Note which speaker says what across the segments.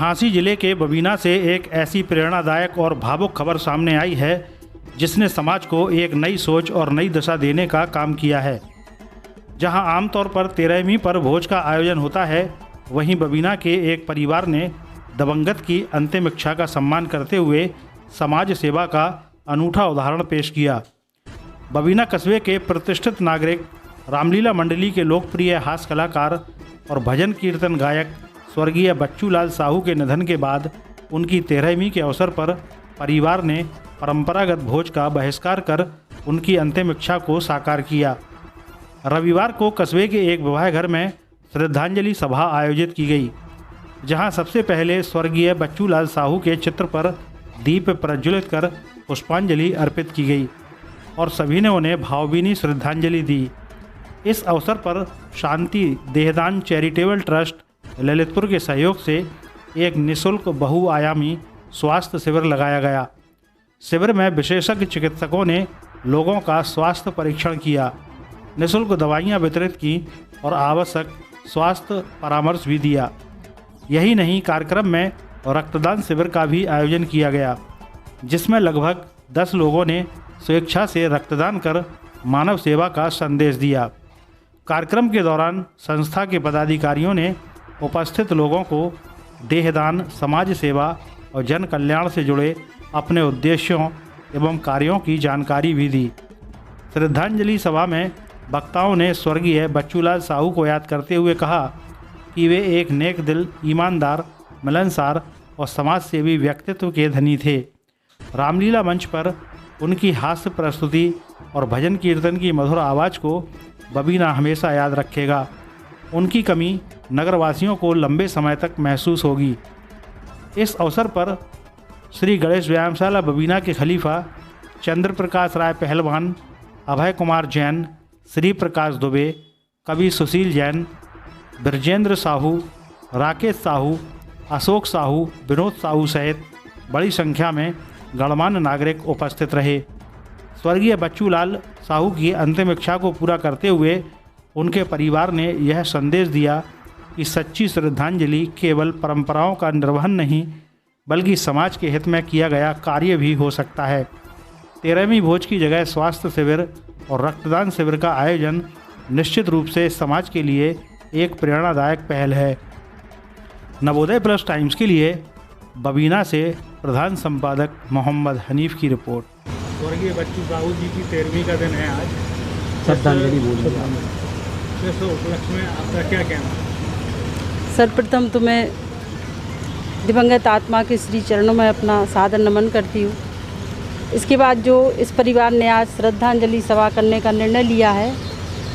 Speaker 1: झांसी जिले के बबीना से एक ऐसी प्रेरणादायक और भावुक खबर सामने आई है जिसने समाज को एक नई सोच और नई दिशा देने का काम किया है। जहां आमतौर पर 13वीं पर भोज का आयोजन होता है, वहीं बबीना के एक परिवार ने दिवंगत की अंतिम इच्छा का सम्मान करते हुए समाज सेवा का अनूठा उदाहरण पेश किया। बबीना कस्बे के प्रतिष्ठित नागरिक रामलीला मंडली के लोकप्रिय हास्य कलाकार और भजन कीर्तन गायक स्वर्गीय बच्चूलाल साहू के निधन के बाद उनकी 13वीं के अवसर पर परिवार ने परंपरागत भोज का बहिष्कार कर उनकी अंतिम इच्छा को साकार किया। रविवार को कस्बे के एक विवाह घर में श्रद्धांजलि सभा आयोजित की गई, जहां सबसे पहले स्वर्गीय बच्चूलाल साहू के चित्र पर दीप प्रज्वलित कर पुष्पांजलि अर्पित की गई और सभी ने उन्हें भावभीनी श्रद्धांजलि दी। इस अवसर पर शांति देहदान चैरिटेबल ट्रस्ट ललितपुर के सहयोग से एक निःशुल्क बहुआयामी स्वास्थ्य शिविर लगाया गया। शिविर में विशेषज्ञ चिकित्सकों ने लोगों का स्वास्थ्य परीक्षण किया, निःशुल्क दवाइयां वितरित की और आवश्यक स्वास्थ्य परामर्श भी दिया। यही नहीं, कार्यक्रम में रक्तदान शिविर का भी आयोजन किया गया, जिसमें लगभग 10 लोगों ने स्वेच्छा से रक्तदान कर मानव सेवा का संदेश दिया। कार्यक्रम के दौरान संस्था के पदाधिकारियों ने उपस्थित लोगों को देहदान, समाज सेवा और जन कल्याण से जुड़े अपने उद्देश्यों एवं कार्यों की जानकारी भी दी। श्रद्धांजलि सभा में वक्ताओं ने स्वर्गीय बच्चूलाल साहू को याद करते हुए कहा कि वे एक नेक दिल, ईमानदार, मिलनसार और समाजसेवी व्यक्तित्व के धनी थे। रामलीला मंच पर उनकी हास्य प्रस्तुति और भजन कीर्तन की मधुर आवाज़ को बबीना हमेशा याद रखेगा। उनकी कमी नगरवासियों को लंबे समय तक महसूस होगी। इस अवसर पर श्री गणेश व्यायामशाला बबीना के खलीफा चंद्र प्रकाश राय पहलवान, अभय कुमार जैन, श्री प्रकाश दुबे, कवि सुशील जैन, ब्रजेंद्र साहू, राकेश साहू, अशोक साहू, विनोद साहू सहित बड़ी संख्या में गणमान्य नागरिक उपस्थित रहे। स्वर्गीय बच्चूलाल साहू की अंतिम इच्छा को पूरा करते हुए उनके परिवार ने यह संदेश दिया कि सच्ची श्रद्धांजलि केवल परंपराओं का निर्वहन नहीं, बल्कि समाज के हित में किया गया कार्य भी हो सकता है। 13वीं भोज की जगह स्वास्थ्य शिविर और रक्तदान शिविर का आयोजन निश्चित रूप से समाज के लिए एक प्रेरणादायक पहल है। नवोदय प्लस टाइम्स के लिए बबीना से प्रधान संपादक मोहम्मद हनीफ की रिपोर्ट। स्वर्गीय बच्चू साहू जी की 13वीं का दिन है आज।
Speaker 2: श्रद्धांजलि बोलिए।
Speaker 1: इस उपलक्ष्य में आपका क्या कहना?
Speaker 2: सर्वप्रथम तो मैं दिवंगत आत्मा के श्री चरणों में अपना सादर नमन करती हूँ। इसके बाद जो इस परिवार ने आज श्रद्धांजलि सभा करने का निर्णय लिया है,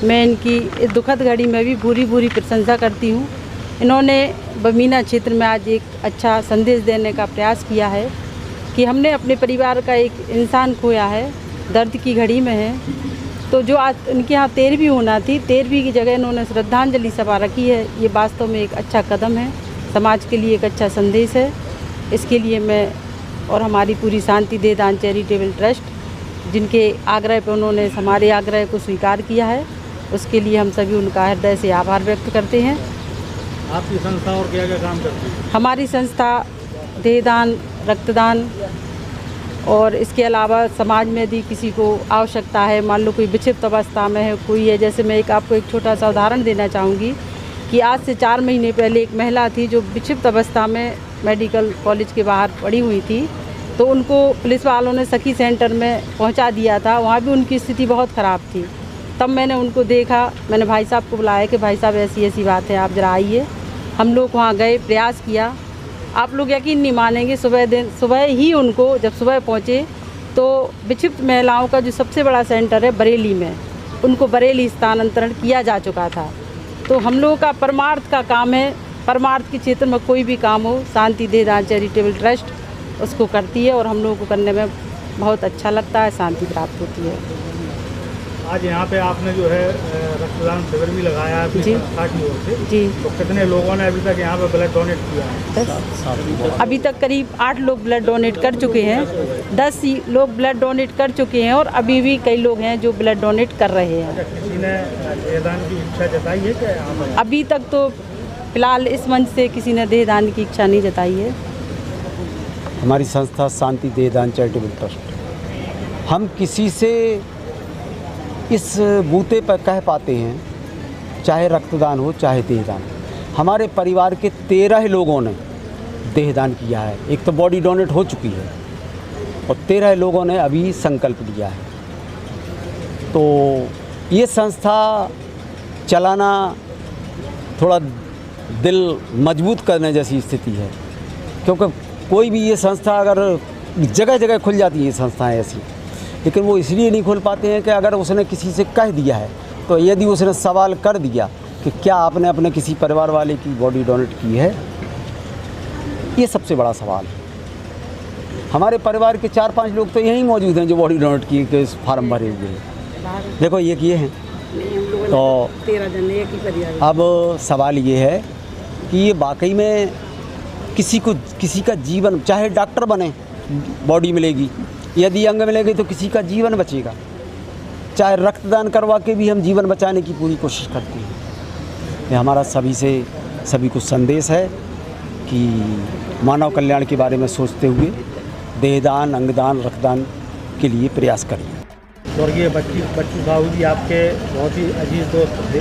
Speaker 2: मैं इनकी इस दुखद घड़ी में भी पूरी प्रशंसा करती हूँ। इन्होंने बबीना क्षेत्र में आज एक अच्छा संदेश देने का प्रयास किया है कि हमने अपने परिवार का एक इंसान खोया है, दर्द की घड़ी में है। तो जो आज इनके यहाँ 13वीं होना थी, 13वीं की जगह इन्होंने श्रद्धांजलि सभा रखी है। ये वास्तव में एक अच्छा कदम है, समाज के लिए एक अच्छा संदेश है। इसके लिए मैं और हमारी पूरी शांति देहदान चैरिटेबल ट्रस्ट, जिनके आग्रह पर उन्होंने हमारे आग्रह को स्वीकार किया है, उसके लिए हम सभी उनका हृदय से आभार व्यक्त करते हैं।
Speaker 1: आपकी संस्था और क्या क्या काम करती है?
Speaker 2: हमारी संस्था देहदान, रक्तदान और इसके अलावा समाज में यदि किसी को आवश्यकता है, मान लो कोई विक्षिप्त अवस्था में है, कोई है, जैसे मैं आपको एक छोटा सा उदाहरण देना चाहूँगी कि आज से 4 महीने पहले एक महिला थी जो विक्षिप्त अवस्था में मेडिकल कॉलेज के बाहर पड़ी हुई थी। तो उनको पुलिस वालों ने सखी सेंटर में पहुंचा दिया था। वहाँ भी उनकी स्थिति बहुत ख़राब थी। तब मैंने उनको देखा, मैंने भाई साहब को बुलाया कि भाई साहब ऐसी बात है, आप ज़रा आइए। हम लोग वहाँ गए, प्रयास किया। आप लोग यकीन नहीं मानेंगे, सुबह ही उनको जब सुबह पहुँचे तो विक्षिप्त महिलाओं का जो सबसे बड़ा सेंटर है बरेली में, उनको बरेली स्थानांतरण किया जा चुका था। तो हम लोगों का परमार्थ का काम है, परमार्थ के क्षेत्र में कोई भी काम हो, शांति देहदान चैरिटेबल ट्रस्ट उसको करती है और हम लोगों को करने में बहुत अच्छा लगता है, शांति प्राप्त होती है।
Speaker 1: आज यहाँ पे आपने जो है रक्तदान शिविर भी लगाया है संस्था की ओर से
Speaker 2: जी।
Speaker 1: तो कितने लोगों ने अभी तक यहाँ पे ब्लड डोनेट किया है?
Speaker 2: अभी तक करीब 8 लोग ब्लड डोनेट कर चुके हैं, 10 लोग ब्लड डोनेट कर चुके हैं और अभी भी कई लोग हैं जो ब्लड डोनेट कर रहे हैं।
Speaker 1: किसी ने देहदान की इच्छा जताई है क्या?
Speaker 2: अभी तक तो फिलहाल इस मंच से किसी ने देहदान की इच्छा नहीं जताई है।
Speaker 3: हमारी संस्था शांति देहदान चैरिटेबल ट्रस्ट, हम किसी से इस बूते पर कह पाते हैं, चाहे रक्तदान हो चाहे देहदान। हमारे परिवार के 13 लोगों ने देहदान किया है। एक तो बॉडी डोनेट हो चुकी है और 13 लोगों ने अभी संकल्प लिया है। तो ये संस्था चलाना थोड़ा दिल मजबूत करने जैसी स्थिति है, क्योंकि कोई भी ये संस्था अगर जगह जगह खुल जाती है ये संस्थाएं ऐसी, लेकिन वो इसलिए नहीं खोल पाते हैं कि अगर उसने किसी से कह दिया है, तो यदि उसने सवाल कर दिया कि क्या आपने अपने किसी परिवार वाले की बॉडी डोनेट की है, ये सबसे बड़ा सवाल है। हमारे परिवार के 4-5 लोग तो यहीं मौजूद हैं जो बॉडी डोनेट की के फॉर्म भरे हुए हैं। देखो ये किए हैं। तो
Speaker 2: 13 जन एक ही परिवार।
Speaker 3: अब सवाल ये है कि ये वाकई में किसी का जीवन, चाहे डॉक्टर बने बॉडी मिलेगी, यदि अंग मिलेगी तो किसी का जीवन बचेगा। चाहे रक्तदान करवा के भी हम जीवन बचाने की पूरी कोशिश करते हैं। ये हमारा सभी को संदेश है कि मानव कल्याण के बारे में सोचते हुए देहदान, अंगदान, रक्तदान के लिए प्रयास करें।
Speaker 1: स्वर्गीय बच्चू साहू जी आपके बहुत ही अजीज दोस्त थे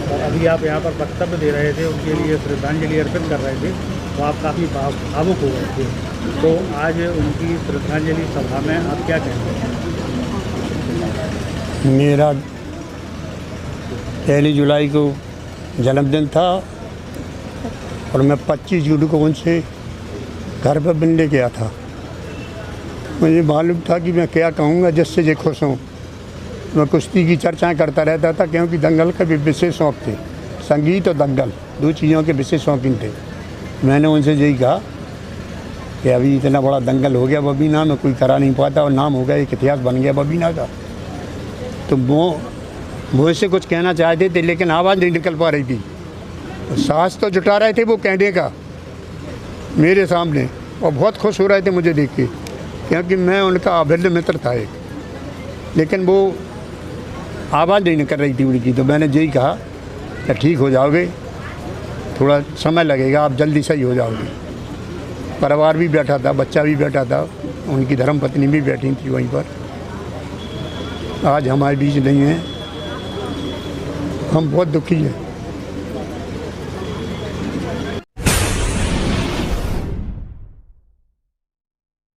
Speaker 1: और अभी आप यहाँ पर वक्तव्य दे रहे थे, उनके लिए श्रद्धांजलि अर्पित कर रहे थे, तो आप काफ़ी भावुक हो गए थे। तो आज उनकी श्रद्धांजलि सभा में आप क्या कहेंगे?
Speaker 4: मेरा 1 जुलाई को जन्मदिन था और मैं 25 जून को उनसे घर पर मिलने गया था। मुझे मालूम था कि मैं क्या कहूँगा जिससे ये खुश हूँ। मैं कुश्ती की चर्चाएं करता रहता था, क्योंकि दंगल के भी विशेष शौक़ थे। संगीत और दंगल 2 चीज़ों के विशेष शौकीन थे। मैंने उनसे यही कहा कि अभी इतना बड़ा दंगल हो गया बबीना में, कोई करा नहीं पाता और नाम हो गया, एक इतिहास बन गया बबीना का। तो वो मुझसे कुछ कहना चाहते थे लेकिन आवाज़ नहीं निकल पा रही थी। सांस तो जुटा रहे थे वो कहने का मेरे सामने, और बहुत खुश हो रहे थे मुझे देख के, क्योंकि मैं उनका अभिन्न मित्र था एक, लेकिन वो आवाज़ नहीं निकल रही थी उनकी। तो मैंने यही कहा कि ठीक हो जाओगे, थोड़ा समय लगेगा, आप जल्दी सही हो जाओगे। परिवार भी बैठा था, बच्चा भी बैठा था, उनकी धर्मपत्नी भी बैठी थी वहीं पर। आज हमारे बीच नहीं है, हम बहुत दुखी हैं।